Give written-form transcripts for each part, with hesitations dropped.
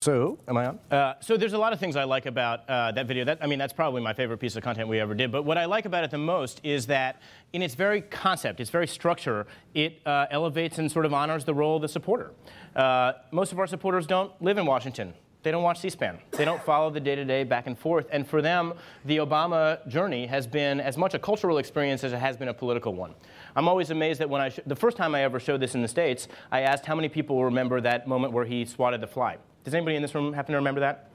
So, am I on? So there's a lot of things I like about that video. I mean, that's probably my favorite piece of content we ever did. But what I like about it the most is that in its very concept, its very structure, it elevates and sort of honors the role of the supporter. Most of our supporters don't live in Washington. They don't watch C-SPAN. They don't follow the day-to-day back and forth. And for them, the Obama journey has been as much a cultural experience as it has been a political one. I'm always amazed that when the first time I ever showed this in the States, I asked how many people remember that moment where he swatted the fly. Does anybody in this room happen to remember that?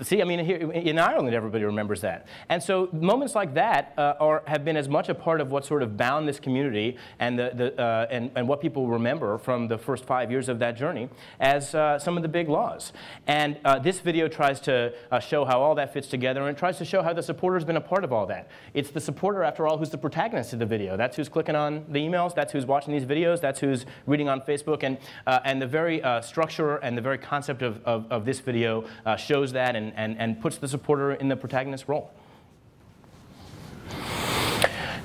See, I mean, here in Ireland, everybody remembers that. And so moments like that have been as much a part of what sort of bound this community and, and what people remember from the first 5 years of that journey as some of the big laws. And this video tries to show how all that fits together, and it tries to show how the supporter's been a part of all that. It's the supporter, after all, who's the protagonist of the video. That's who's clicking on the emails. That's who's watching these videos. That's who's reading on Facebook. And the very structure and the very concept of this video shows that and puts the supporter in the protagonist role.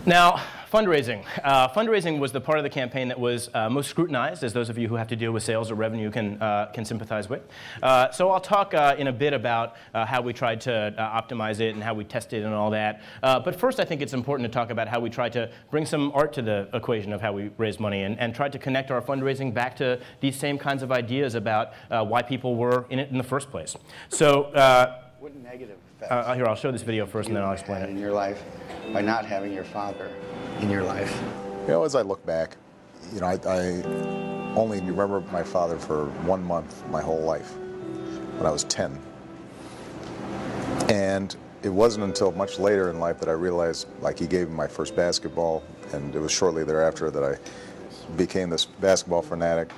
Now, fundraising. Fundraising was the part of the campaign that was most scrutinized, as those of you who have to deal with sales or revenue can sympathize with. So I'll talk in a bit about how we tried to optimize it and how we tested and all that. But first, I think it's important to talk about how we tried to bring some art to the equation of how we raise money and tried to connect our fundraising back to these same kinds of ideas about why people were in it in the first place. So, what negative effects here, I'll show this video first and then I'll explain it. In your life by not having your father in your life? You know, as I look back, you know, I only remember my father for 1 month my whole life, when I was 10. And it wasn't until much later in life that I realized, like, he gave me my first basketball, and it was shortly thereafter that I became this basketball fanatic.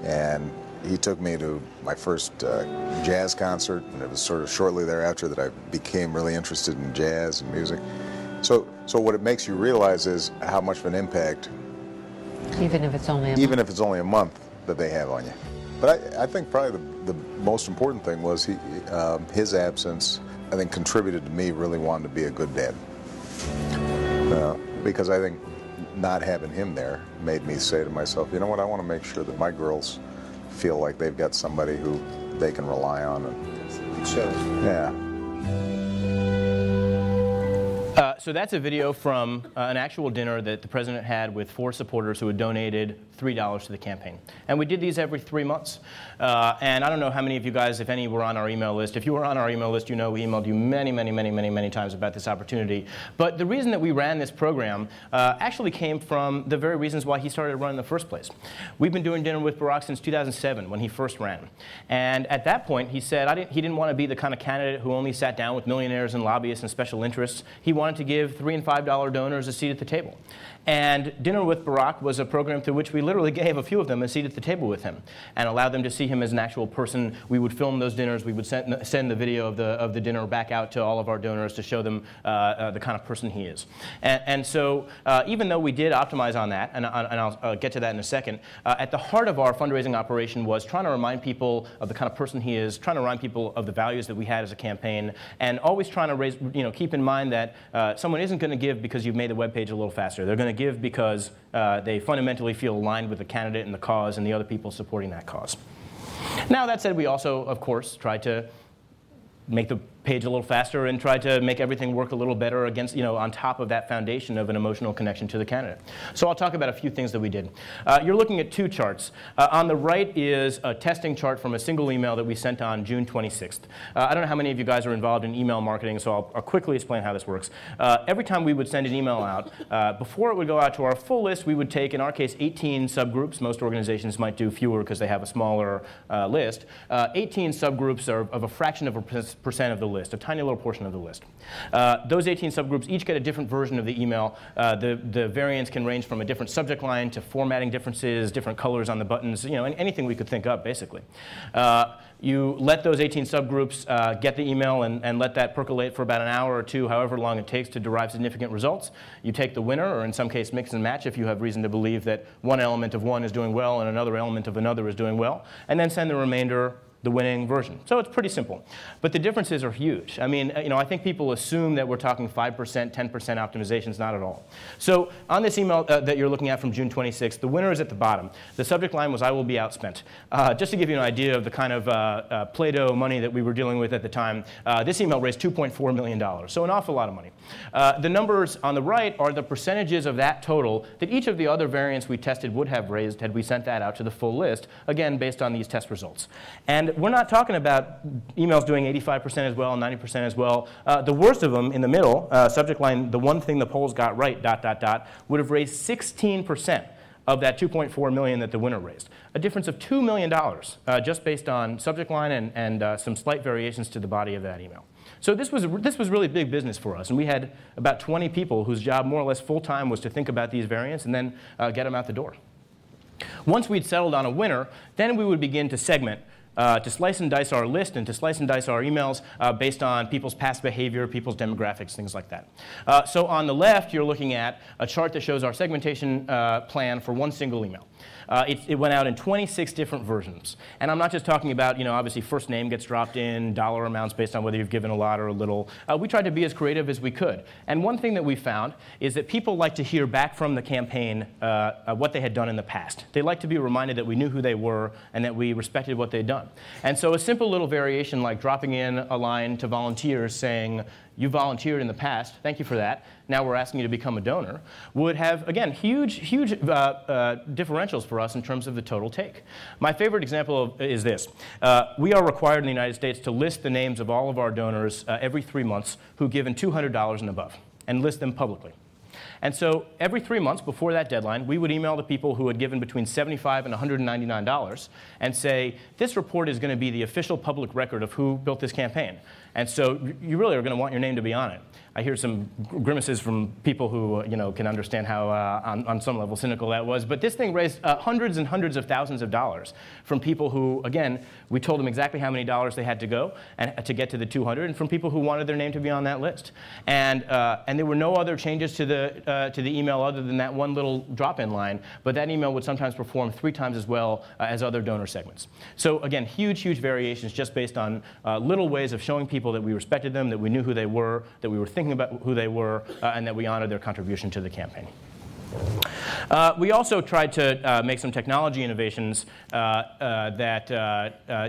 And he took me to my first jazz concert, and it was sort of shortly thereafter that I became really interested in jazz and music. So what it makes you realize is how much of an impact, even if it's only a month, that they have on you. But I think probably the most important thing was his absence, I think, contributed to me really wanting to be a good dad. Because I think not having him there made me say to myself, you know what, I want to make sure that my girls feel like they've got somebody who they can rely on. It shows. Yeah. So that's a video from an actual dinner that the president had with 4 supporters who had donated $3 to the campaign. And we did these every 3 months. And I don't know how many of you guys, if any, were on our email list. If you were on our email list, you know we emailed you many times about this opportunity. But the reason that we ran this program actually came from the very reasons why he started running in the first place. We've been doing Dinner with Barack since 2007, when he first ran. And at that point, he said he didn't want to be the kind of candidate who only sat down with millionaires and lobbyists and special interests. He wanted to give $3 and $5 donors a seat at the table. And Dinner with Barack was a program through which we literally gave a few of them a seat at the table with him and allowed them to see him as an actual person. We would film those dinners. We would send the video of the dinner back out to all of our donors to show them the kind of person he is. And so even though we did optimize on that, and I'll get to that in a second, at the heart of our fundraising operation was trying to remind people of the kind of person he is, trying to remind people of the values that we had as a campaign, and always trying to keep in mind that someone isn't going to give because you've made the webpage a little faster. They're going to give because they fundamentally feel aligned with the candidate and the cause and the other people supporting that cause. Now, that said, we also, of course, tried to make the page a little faster and try to make everything work a little better against, on top of that foundation of an emotional connection to the candidate. So I'll talk about a few things that we did. You're looking at 2 charts. On the right is a testing chart from a single email that we sent on June 26th. I don't know how many of you guys are involved in email marketing, so I'll quickly explain how this works. Every time we would send an email out, before it would go out to our full list, we would take, in our case, 18 subgroups. Most organizations might do fewer because they have a smaller list. 18 subgroups are of a fraction of a percent of the list, a tiny little portion of the list. Those 18 subgroups each get a different version of the email. The variants can range from a different subject line to formatting differences, different colors on the buttons, anything we could think of, basically. You let those 18 subgroups get the email and let that percolate for about an hour or 2, however long it takes to derive significant results. You take the winner, or in some case mix and match if you have reason to believe that one element of one is doing well and another element of another is doing well, and then send the remainder the winning version. So it's pretty simple. But the differences are huge. I mean, I think people assume that we're talking 5%, 10% optimizations, not at all. So on this email that you're looking at from June 26th, the winner is at the bottom. The subject line was, "I will be outspent." Just to give you an idea of the kind of Play-Doh money that we were dealing with at the time, this email raised $2.4 million, so an awful lot of money. The numbers on the right are the percentages of that total that each of the other variants we tested would have raised had we sent that out to the full list, again, based on these test results. And we're not talking about emails doing 85% as well, 90% as well. The worst of them in the middle, subject line, "the one thing the polls got right, ... would have raised 16% of that $2.4 million that the winner raised. A difference of $2 million just based on subject line and some slight variations to the body of that email. So this was really big business for us, and we had about 20 people whose job more or less full-time was to think about these variants and then get them out the door. Once we'd settled on a winner, then we would begin to segment, to slice and dice our list and to slice and dice our emails based on people's past behavior, people's demographics, things like that. So on the left, you're looking at a chart that shows our segmentation plan for one single email. It went out in 26 different versions. And I'm not just talking about, obviously first name gets dropped in, dollar amounts based on whether you've given a lot or a little. We tried to be as creative as we could. And one thing that we found is that people like to hear back from the campaign what they had done in the past. They like to be reminded that we knew who they were and that we respected what they'd done. And so a simple little variation like dropping in a line to volunteers saying, "You volunteered in the past, thank you for that. Now we're asking you to become a donor," would have, again, huge differentials for us in terms of the total take. My favorite example is this. We are required in the United States to list the names of all of our donors every 3 months who've given $200 and above, and list them publicly. And so every 3 months before that deadline, we would email the people who had given between $75 and $199 and say, "This report is going to be the official public record of who built this campaign. And so you really are going to want your name to be on it." I hear some grimaces from people who can understand how, on some level, cynical that was. But this thing raised hundreds and hundreds of thousands of dollars from people who, again, we told them exactly how many dollars they had to go to get to the 200, and from people who wanted their name to be on that list. And there were no other changes to the email other than that one little drop-in line. But that email would sometimes perform 3 times as well as other donor segments. So again, huge variations just based on little ways of showing people that we respected them, that we knew who they were, that we were thinking about who they were, and that we honored their contribution to the campaign. We also tried to make some technology innovations that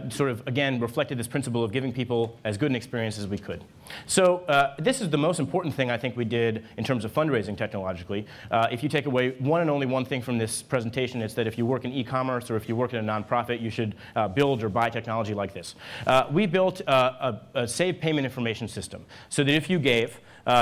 sort of, again, reflected this principle of giving people as good an experience as we could. So this is the most important thing I think we did in terms of fundraising technologically. If you take away one and only one thing from this presentation, it's that if you work in e-commerce or if you work in a nonprofit, you should build or buy technology like this. We built a saved payment information system so that if you gave,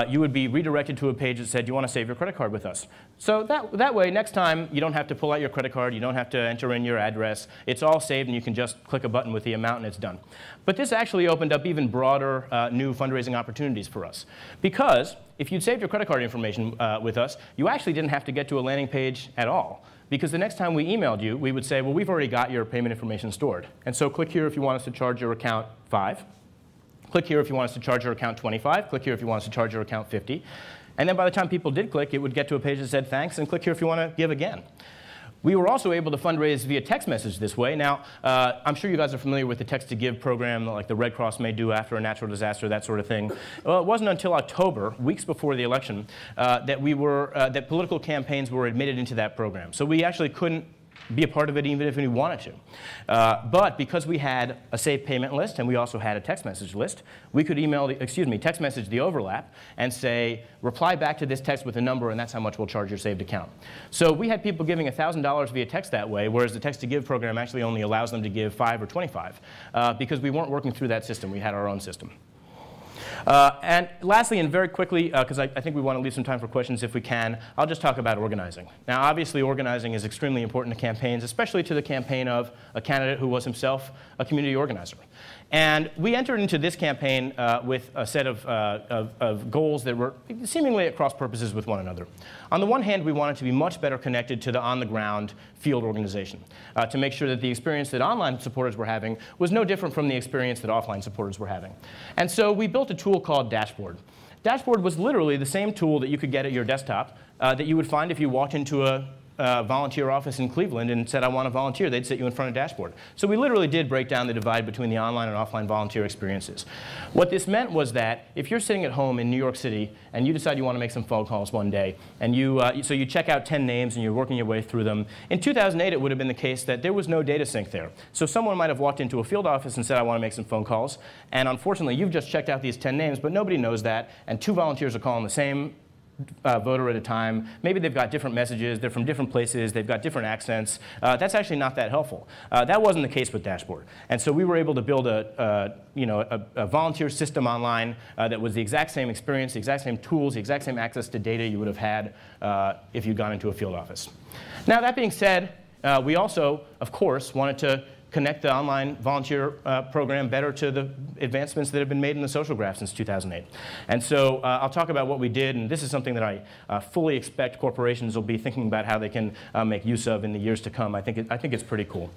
you would be redirected to a page that said, "You want to save your credit card with us?" So that way, next time, you don't have to pull out your credit card. You don't have to enter in your address. It's all saved, and you can just click a button with the amount, and it's done. But this actually opened up even broader new fundraising opportunities for us. Because if you'd saved your credit card information with us, you actually didn't have to get to a landing page at all. Because the next time we emailed you, we would say, "Well, we've already got your payment information stored. And so click here if you want us to charge your account $5. Click here if you want us to charge your account $25. Click here if you want us to charge your account $50. And then by the time people did click, it would get to a page that said thanks, and click here if you want to give again. We were also able to fundraise via text message this way. Now, I'm sure you guys are familiar with the text-to-give program like the Red Cross may do after a natural disaster, that sort of thing. Well, it wasn't until October, weeks before the election, that political campaigns were admitted into that program. So we actually couldn't be a part of it even if we wanted to. But because we had a saved payment list and we also had a text message list, we could text message the overlap and say, reply back to this text with a number and that's how much we'll charge your saved account. So we had people giving $1,000 via text that way, whereas the text-to-give program actually only allows them to give $5 or $25 because we weren't working through that system. We had our own system. And lastly, and very quickly, because I think we want to leave some time for questions if we can, I'll just talk about organizing. Now, obviously, organizing is extremely important to campaigns, especially to the campaign of a candidate who was himself a community organizer. And we entered into this campaign with a set of goals that were seemingly at cross purposes with one another. On the one hand, we wanted to be much better connected to the on-the-ground field organization, to make sure that the experience that online supporters were having was no different from the experience that offline supporters were having. And so we built a tool called Dashboard. Dashboard was literally the same tool that you could get at your desktop that you would find if you walked into a volunteer office in Cleveland and said, I want to volunteer, they'd sit you in front of a dashboard. So we literally did break down the divide between the online and offline volunteer experiences. What this meant was that if you're sitting at home in New York City and you decide you want to make some phone calls one day, and so you check out 10 names and you're working your way through them, in 2008 it would have been the case that there was no data sync there. So someone might have walked into a field office and said, I want to make some phone calls, and unfortunately you've just checked out these 10 names, but nobody knows that, and 2 volunteers are calling the same voter at a time. Maybe they've got different messages, they're from different places, they've got different accents. That's actually not that helpful. That wasn't the case with Dashboard. And so we were able to build a volunteer system online that was the exact same experience, the exact same tools, the exact same access to data you would have had if you'd gone into a field office. Now, that being said, we also, of course, wanted to connect the online volunteer program better to the advancements that have been made in the social graph since 2008. And so I'll talk about what we did, and this is something that I fully expect corporations will be thinking about how they can make use of in the years to come. I think it's pretty cool.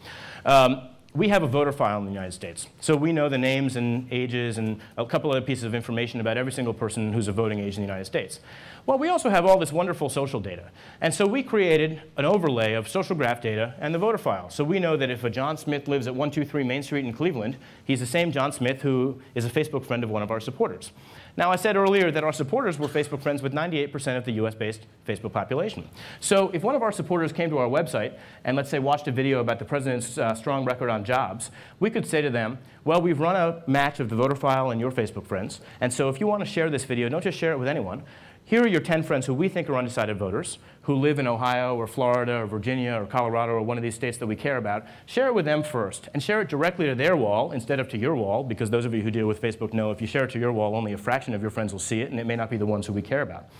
We have a voter file in the United States. So we know the names and ages and a couple other pieces of information about every single person who's of voting age in the United States. Well, we also have all this wonderful social data. And so we created an overlay of social graph data and the voter file. So we know that if a John Smith lives at 123 Main Street in Cleveland, he's the same John Smith who is a Facebook friend of one of our supporters. Now, I said earlier that our supporters were Facebook friends with 98% of the US-based Facebook population. So if one of our supporters came to our website and, let's say, watched a video about the president's strong record on jobs, we could say to them, well, we've run a match of the voter file and your Facebook friends, and so if you want to share this video, don't just share it with anyone. Here are your 10 friends who we think are undecided voters, who live in Ohio or Florida or Virginia or Colorado or one of these states that we care about. Share it with them first, and share it directly to their wall instead of to your wall, because those of you who deal with Facebook know if you share it to your wall, only a fraction of your friends will see it, and it may not be the ones who we care about.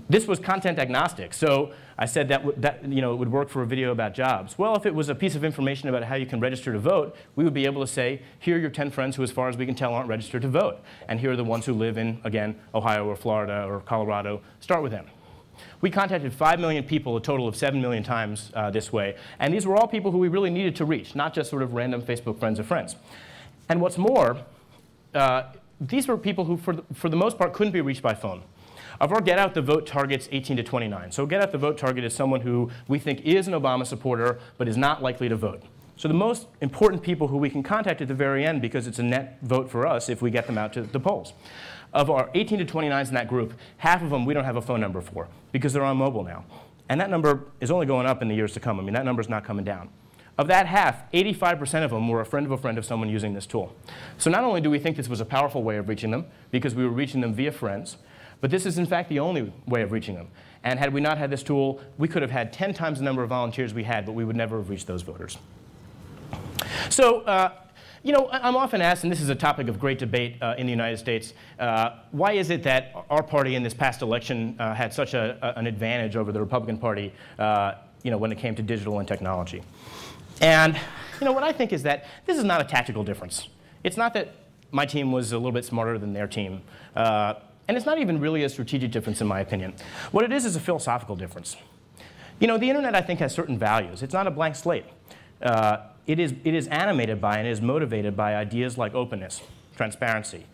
This was content agnostic, so I said that it would work for a video about jobs. Well, if it was a piece of information about how you can register to vote, we would be able to say, here are your 10 friends who, as far as we can tell, aren't registered to vote. And here are the ones who live in, again, Ohio or Florida or Colorado. Start with them. We contacted 5 million people, a total of 7 million times this way. And these were all people who we really needed to reach, not just sort of random Facebook friends of friends. And what's more, these were people who, for the most part, couldn't be reached by phone. Of our Get Out the Vote targets, 18 to 29. So Get Out the Vote target is someone who we think is an Obama supporter but is not likely to vote. So the most important people who we can contact at the very end, because it's a net vote for us if we get them out to the polls. Of our 18 to 29s in that group, half of them we don't have a phone number for because they're on mobile now. And that number is only going up in the years to come. I mean, that number's not coming down. Of that half, 85% of them were a friend of someone using this tool. So not only do we think this was a powerful way of reaching them, because we were reaching them via friends, but this is, in fact, the only way of reaching them. And had we not had this tool, we could have had 10 times the number of volunteers we had, but we would never have reached those voters. So, I'm often asked, and this is a topic of great debate in the United States, why is it that our party in this past election had such an advantage over the Republican Party when it came to digital and technology? And what I think is that this is not a tactical difference. It's not that my team was a little bit smarter than their team. And it's not even really a strategic difference, in my opinion. What it is a philosophical difference. The internet, I think, has certain values. It's not a blank slate. It is animated by and is motivated by ideas like openness, transparency,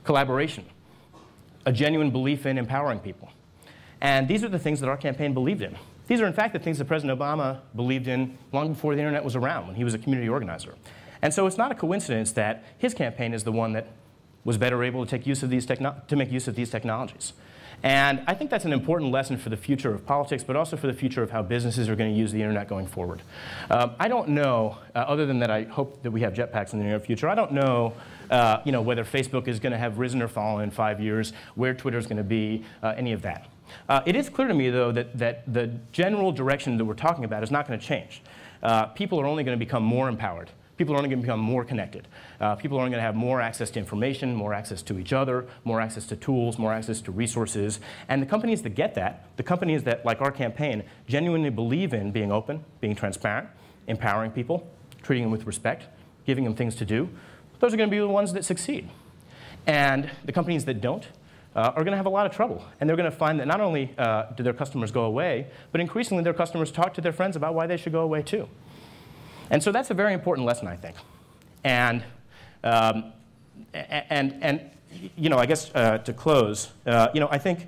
collaboration, a genuine belief in empowering people. And these are the things that our campaign believed in. These are, in fact, the things that President Obama believed in long before the internet was around, when he was a community organizer. And so it's not a coincidence that his campaign is the one that was better able to make use of these technologies. And I think that's an important lesson for the future of politics, but also for the future of how businesses are going to use the internet going forward. I don't know, other than that I hope that we have jetpacks in the near future, I don't know, whether Facebook is going to have risen or fallen in 5 years, where Twitter is going to be, any of that. It is clear to me, though, that the general direction that we're talking about is not going to change. People are only going to become more empowered. People are only going to become more connected. People are only going to have more access to information, more access to each other, more access to tools, more access to resources. And the companies that get that, the companies that, like our campaign, genuinely believe in being open, being transparent, empowering people, treating them with respect, giving them things to do, those are going to be the ones that succeed. And the companies that don't are going to have a lot of trouble. And they're going to find that not only do their customers go away, but increasingly their customers talk to their friends about why they should go away too. And so that's a very important lesson, I think. And I guess to close, I think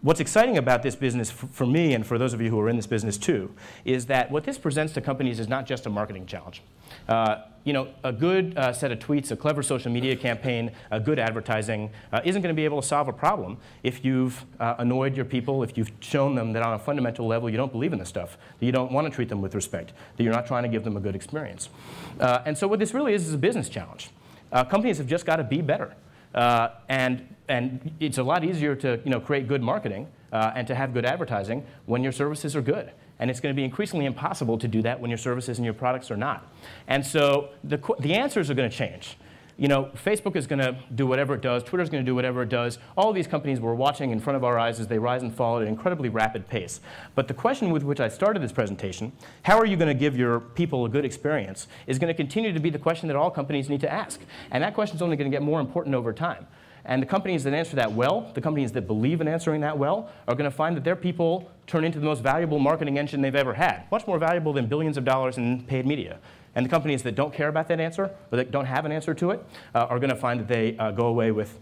What's exciting about this business for me and for those of you who are in this business too is that what this presents to companies is not just a marketing challenge. You know, a good set of tweets, a clever social media campaign, a good advertising isn't going to be able to solve a problem if you've annoyed your people, if you've shown them that on a fundamental level you don't believe in this stuff, that you don't want to treat them with respect, that you're not trying to give them a good experience. And so what this really is a business challenge. Companies have just got to be better. And it's a lot easier to create good marketing and to have good advertising when your services are good. And it's going to be increasingly impossible to do that when your services and your products are not. And so the answers are going to change. You know, Facebook is going to do whatever it does. Twitter's going to do whatever it does. All of these companies we're watching in front of our eyes as they rise and fall at an incredibly rapid pace. But the question with which I started this presentation, how are you going to give your people a good experience, is going to continue to be the question that all companies need to ask. And that question is only going to get more important over time. And the companies that answer that well, the companies that believe in answering that well, are going to find that their people turn into the most valuable marketing engine they've ever had, much more valuable than billions of dollars in paid media. And the companies that don't care about that answer, or that don't have an answer to it, are going to find that they go away with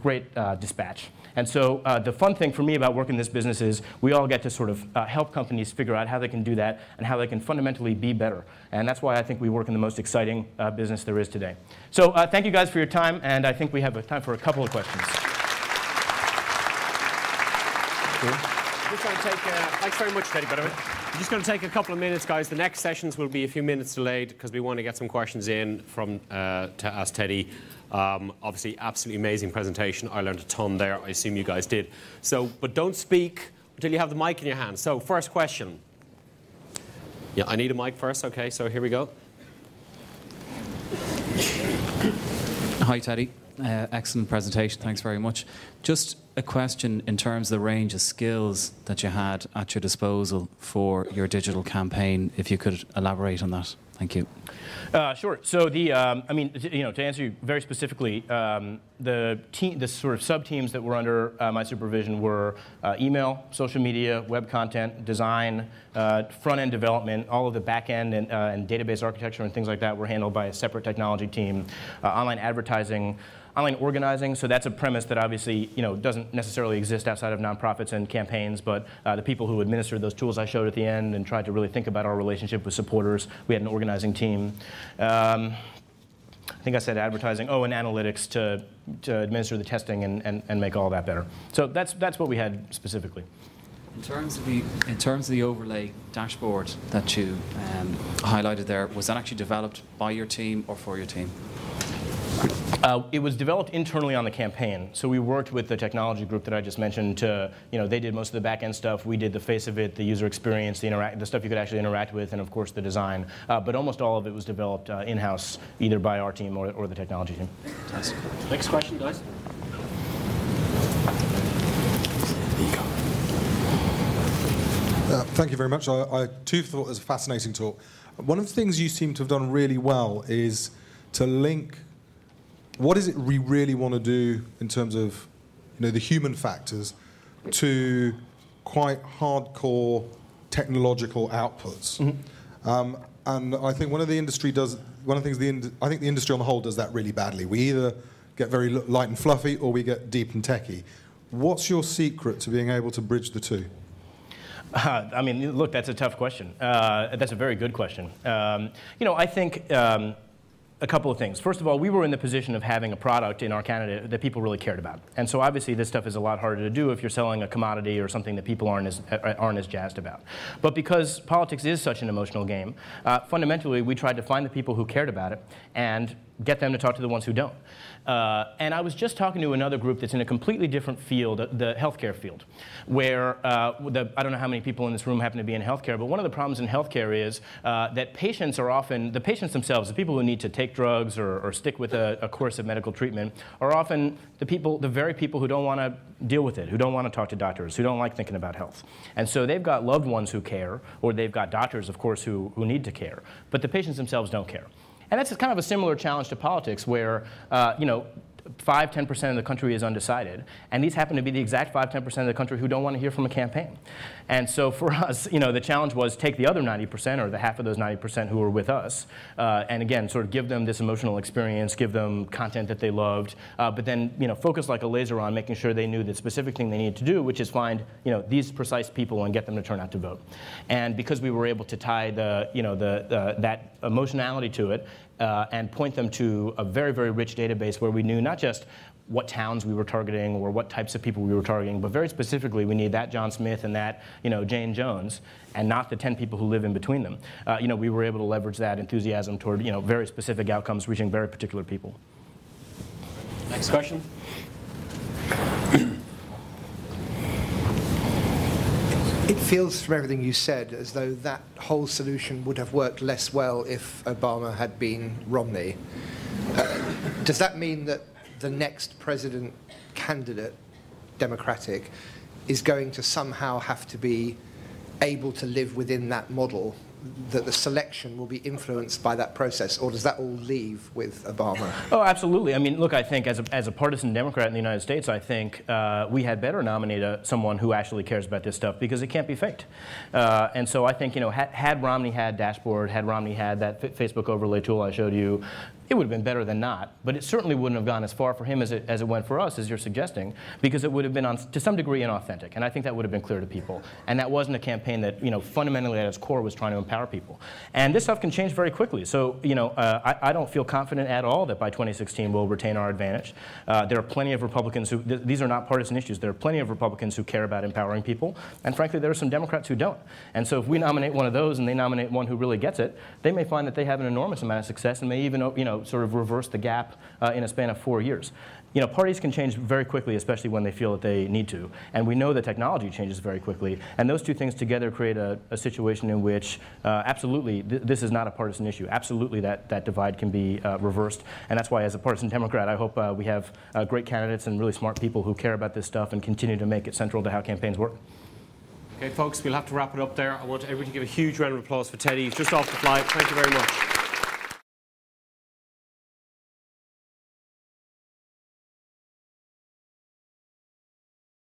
great dispatch. And so the fun thing for me about working in this business is we all get to sort of help companies figure out how they can do that and how they can fundamentally be better. And that's why I think we work in the most exciting business there is today. So thank you guys for your time, and I think we have time for a couple of questions. Just going to take, thanks very much, Teddy, by the way. I'm just going to take a couple of minutes, guys. The next sessions will be a few minutes delayed because we want to get some questions in from to ask Teddy. Obviously, absolutely amazing presentation. I learned a ton there. I assume you guys did. So, but don't speak until you have the mic in your hand. So, first question. Yeah, I need a mic first. Okay, so here we go. Hi, Teddy. Excellent presentation. Thanks very much. Just a question in terms of the range of skills that you had at your disposal for your digital campaign, if you could elaborate on that. Thank you. Sure. So I mean, to answer you very specifically, the sort of sub-teams that were under my supervision were email, social media, web content, design, front-end development. All of the back-end and database architecture and things like that were handled by a separate technology team. Online advertising, online organizing, so that's a premise that obviously doesn't necessarily exist outside of nonprofits and campaigns, but the people who administered those tools I showed at the end and tried to really think about our relationship with supporters, we had an organizing team. I think I said advertising, and analytics to administer the testing and make all that better. So that's what we had specifically. In terms of the overlay dashboard that you highlighted there, was that actually developed by your team or for your team? It was developed internally on the campaign. So we worked with the technology group that I just mentioned to, they did most of the back-end stuff. We did the face of it, the user experience, the stuff you could actually interact with, and of course the design. But almost all of it was developed in-house, either by our team or the technology team. Fantastic. Next question, guys. Thank you very much. I too thought it was a fascinating talk. One of the things you seem to have done really well is to link what is it we really want to do in terms of the human factors to quite hardcore technological outputs. Mm-hmm. And I think I think the industry on the whole does that really badly. We either get very light and fluffy or we get deep and techy. What's your secret to being able to bridge the two? I mean, look, that's a tough question. That's a very good question. I think a couple of things. First of all, we were in the position of having a product in our candidate that people really cared about. And so obviously this stuff is a lot harder to do if you're selling a commodity or something that people aren't as jazzed about. But because politics is such an emotional game, fundamentally we tried to find the people who cared about it and get them to talk to the ones who don't. And I was just talking to another group that's in a completely different field, the healthcare field, where I don't know how many people in this room happen to be in healthcare, but one of the problems in healthcare is that patients are often, the patients themselves, the people who need to take drugs or stick with a course of medical treatment, are often the very people who don't want to deal with it, who don't want to talk to doctors, who don't like thinking about health. And so they've got loved ones who care, or they've got doctors, of course, who need to care, but the patients themselves don't care. And that's kind of a similar challenge to politics where, 5–10% of the country is undecided, and these happen to be the exact 5–10% of the country who don't want to hear from a campaign. And so for us, the challenge was take the other 90%, or the half of those 90% who were with us, and again, sort of give them this emotional experience, give them content that they loved, but then focus like a laser on making sure they knew the specific thing they needed to do, which is find these precise people and get them to turn out to vote. And because we were able to tie that emotionality to it, and point them to a very, very rich database where we knew not just what towns we were targeting or what types of people we were targeting, but very specifically we need that John Smith and that Jane Jones, and not the 10 people who live in between them. We were able to leverage that enthusiasm toward very specific outcomes reaching very particular people. Next question. It feels from everything you said as though that whole solution would have worked less well if Obama had been Romney. Does that mean that the next president candidate, Democratic, is going to somehow have to be able to live within that model, that the selection will be influenced by that process, or does that all leave with Obama? Oh, absolutely. I mean, look, I think as a partisan Democrat in the United States, I think we had better nominate someone who actually cares about this stuff, because it can't be faked. And so I think, had Romney had Dashboard, had Romney had that Facebook overlay tool I showed you, it would have been better than not, but it certainly wouldn't have gone as far for him as it went for us, as you're suggesting, because it would have been, to some degree, inauthentic, and I think that would have been clear to people. And that wasn't a campaign that, fundamentally at its core was trying to empower people. And this stuff can change very quickly. So, I don't feel confident at all that by 2016 we'll retain our advantage. There are plenty of Republicans who, these are not partisan issues, there are plenty of Republicans who care about empowering people, and frankly, there are some Democrats who don't. And so if we nominate one of those and they nominate one who really gets it, they may find that they have an enormous amount of success and may even, sort of reverse the gap in a span of 4 years. Parties can change very quickly, especially when they feel that they need to. And we know that technology changes very quickly. And those two things together create a situation in which absolutely this is not a partisan issue. Absolutely that divide can be reversed. And that's why as a partisan Democrat, I hope we have great candidates and really smart people who care about this stuff and continue to make it central to how campaigns work. Okay, folks, we'll have to wrap it up there. I want everybody to give a huge round of applause for Teddy. He's just off the flight. Thank you very much.